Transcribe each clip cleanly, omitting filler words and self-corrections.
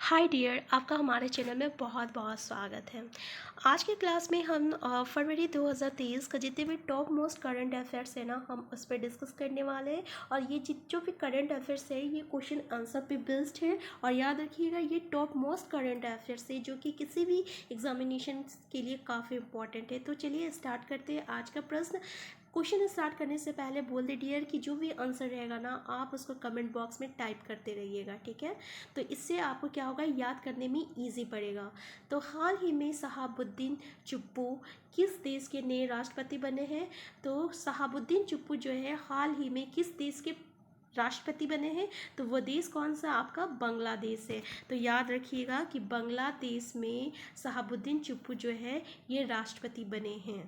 Hi dear, आपका हमारे channel में बहुत बहुत स्वागत है। आज के क्लास में हम फरवरी 2023 का जितने भी टॉप मोस्ट करंट अफेयर्स है ना, हम उस पर डिस्कस करने वाले हैं। और ये जो भी करंट अफेयर्स है ये क्वेश्चन आंसर पे बेस्ड है। और याद रखिएगा ये टॉप मोस्ट करंट अफेयर्स है जो कि किसी भी एग्जामिनेशन के लिए काफ़ी इंपॉर्टेंट है। तो चलिए स्टार्ट करते हैं आज का प्रश्न। क्वेश्चन स्टार्ट करने से पहले बोल दे डियर कि जो भी आंसर रहेगा ना आप उसको कमेंट बॉक्स में टाइप करते रहिएगा, ठीक है। तो इससे आपको क्या होगा, याद करने में इजी पड़ेगा। तो हाल ही में शहाबुद्दीन चुप्पू किस देश के नए राष्ट्रपति बने हैं? तो शहाबुद्दीन चुप्पू जो है हाल ही में किस देश के राष्ट्रपति बने हैं? तो वो देश कौन सा? आपका बांग्लादेश है। तो याद रखिएगा कि बांग्लादेश में शहाबुद्दीन चुप्पू जो है ये राष्ट्रपति बने हैं,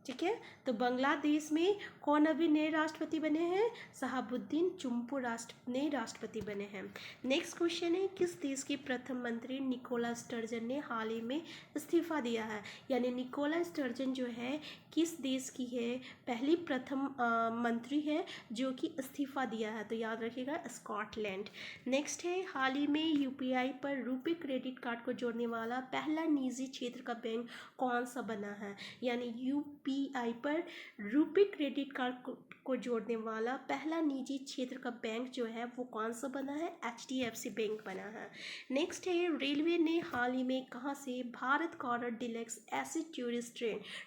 ठीक है। तो बांग्लादेश में कौन अभी नए राष्ट्रपति बने हैं? शहाबुद्दीन चुप्पू नए राष्ट्रपति बने हैं। नेक्स्ट क्वेश्चन है, किस देश के प्रथम मंत्री निकोला स्टर्जन ने हाल ही में इस्तीफा दिया है? यानी निकोला स्टर्जन जो है किस देश की है पहली प्रथम मंत्री है जो कि इस्तीफा दिया है? तो याद रखिएगा स्कॉटलैंड। नेक्स्ट है, हाल ही में यूपीआई पर रुपे क्रेडिट कार्ड को जोड़ने वाला पहला निजी क्षेत्र का बैंक कौन सा बना है? यानी यूपीआई पर रुपे क्रेडिट कार्ड को जोड़ने वाला पहला निजी क्षेत्र का बैंक जो है वो कौन सा बना है? एचडीएफसी बैंक बना है। नेक्स्ट है, रेलवे ने हाल ही में कहाँ से Bharat corridor deluxe AC tourist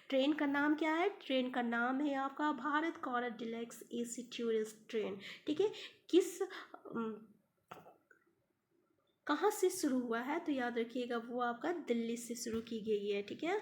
train का नाम क्या है? ट्रेन का नाम है आपका Bharat corridor deluxe AC tourist train, ठीक है। किस कहाँ से शुरू हुआ है? तो याद रखिएगा वो आपका दिल्ली से शुरू की गई है, ठीक है।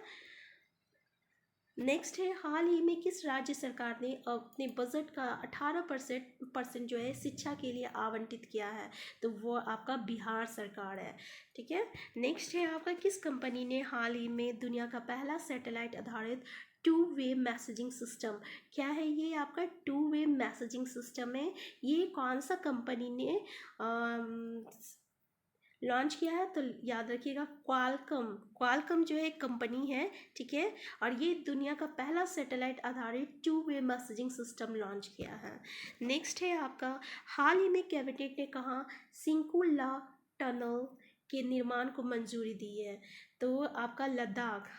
नेक्स्ट है, हाल ही में किस राज्य सरकार ने अपने बजट का 18% जो है शिक्षा के लिए आवंटित किया है? तो वो आपका बिहार सरकार है, ठीक है। नेक्स्ट है आपका, किस कंपनी ने हाल ही में दुनिया का पहला सैटेलाइट आधारित टू वे मैसेजिंग सिस्टम, क्या है ये आपका टू वे मैसेजिंग सिस्टम है, ये कौन सा कंपनी ने लॉन्च किया है? तो याद रखिएगा क्वालकम जो है कंपनी है, ठीक है। और ये दुनिया का पहला सैटेलाइट आधारित two way messaging system launch किया है। नेक्स्ट है आपका, हाल ही में कैबिनेट ने कहा सिंकुला टनल के निर्माण को मंजूरी दी है? तो आपका लद्दाख।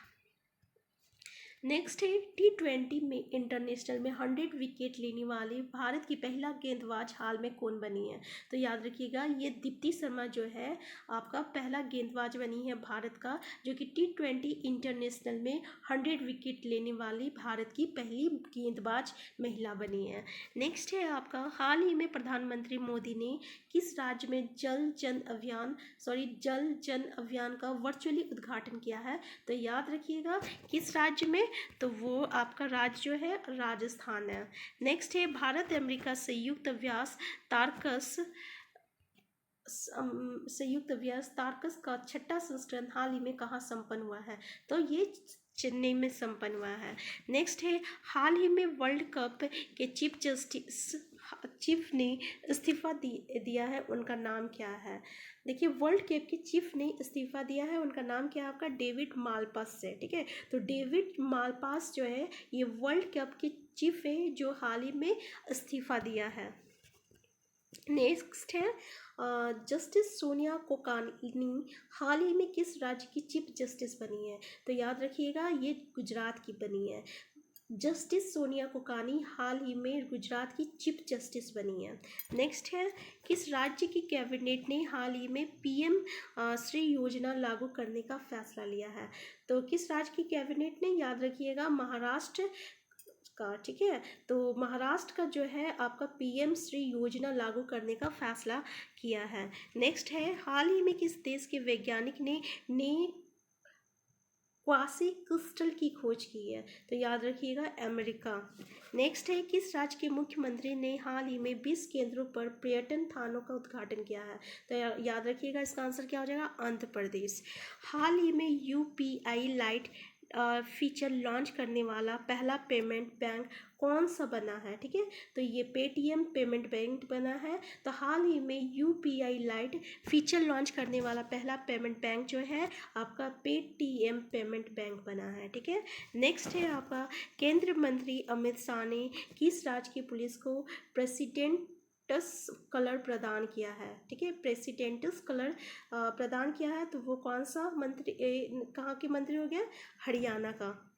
नेक्स्ट है, T20 में इंटरनेशनल में 100 विकेट लेने वाली भारत की पहला गेंदबाज हाल में कौन बनी है? तो याद रखिएगा ये दीप्ति शर्मा जो है आपका पहला गेंदबाज बनी है भारत का, जो कि T20 इंटरनेशनल में 100 विकेट लेने वाली भारत की पहली गेंदबाज महिला बनी है। नेक्स्ट है आपका, हाल ही में प्रधानमंत्री मोदी ने किस राज्य में जल जन अभियान का वर्चुअली उद्घाटन किया है? तो याद रखिएगा किस राज्य में? तो वो आपका राज्य जो है राजस्थान है। नेक्स्ट है, भारत अमेरिका संयुक्त अभ्यास तारकस का छठा संस्करण हाल ही में कहाँ संपन्न हुआ है? तो ये चेन्नई में संपन्न हुआ है। नेक्स्ट है, हाल ही में वर्ल्ड कप के चीफ ने इस्तीफा दिया है, उनका नाम क्या है? देखिए, वर्ल्ड कप के चीफ ने इस्तीफा दिया है, उनका नाम क्या है आपका? डेविड मालपास है, ठीक है। तो डेविड मालपास जो है ये वर्ल्ड कप के चीफ है जो हाल ही में इस्तीफा दिया है। नेक्स्ट है, जस्टिस सोनिया कोकानी हाल ही में किस राज्य की चीफ जस्टिस बनी है? तो याद रखिएगा ये गुजरात की बनी है। जस्टिस सोनिया कोकानी हाल ही में गुजरात की चीफ जस्टिस बनी है। नेक्स्ट है, किस राज्य की कैबिनेट ने हाल ही में पीएम श्री योजना लागू करने का फैसला लिया है? तो किस राज्य की कैबिनेट ने? याद रखिएगा महाराष्ट्र का, ठीक है। तो महाराष्ट्र का जो है आपका पीएम श्री योजना लागू करने का फैसला किया है। नेक्स्ट है, हाल ही में किस देश के वैज्ञानिक ने क्वासी क्रिस्टल की खोज की है? तो याद रखिएगा अमेरिका। नेक्स्ट है, किस राज्य के मुख्यमंत्री ने हाल ही में 20 केंद्रों पर पर्यटन थानों का उद्घाटन किया है? तो याद रखिएगा इसका आंसर क्या हो जाएगा? आंध्र प्रदेश। हाल ही में यूपीआई लाइट फीचर लॉन्च करने वाला पहला पेमेंट बैंक कौन सा बना है? ठीक है, तो ये पेटीएम पेमेंट बैंक बना है। तो हाल ही में यूपीआई लाइट फीचर लॉन्च करने वाला पहला पेमेंट बैंक जो है आपका पेटीएम पेमेंट बैंक बना है, ठीक है। नेक्स्ट है आपका, केंद्रीय मंत्री अमित शाह ने किस राज्य की पुलिस को प्रेसिडेंट कलर प्रदान किया है। ठीक है, प्रेसिडेंटस कलर प्रदान किया है, तो वो कौन सा मंत्री कहाँ के मंत्री हो गया? हरियाणा का।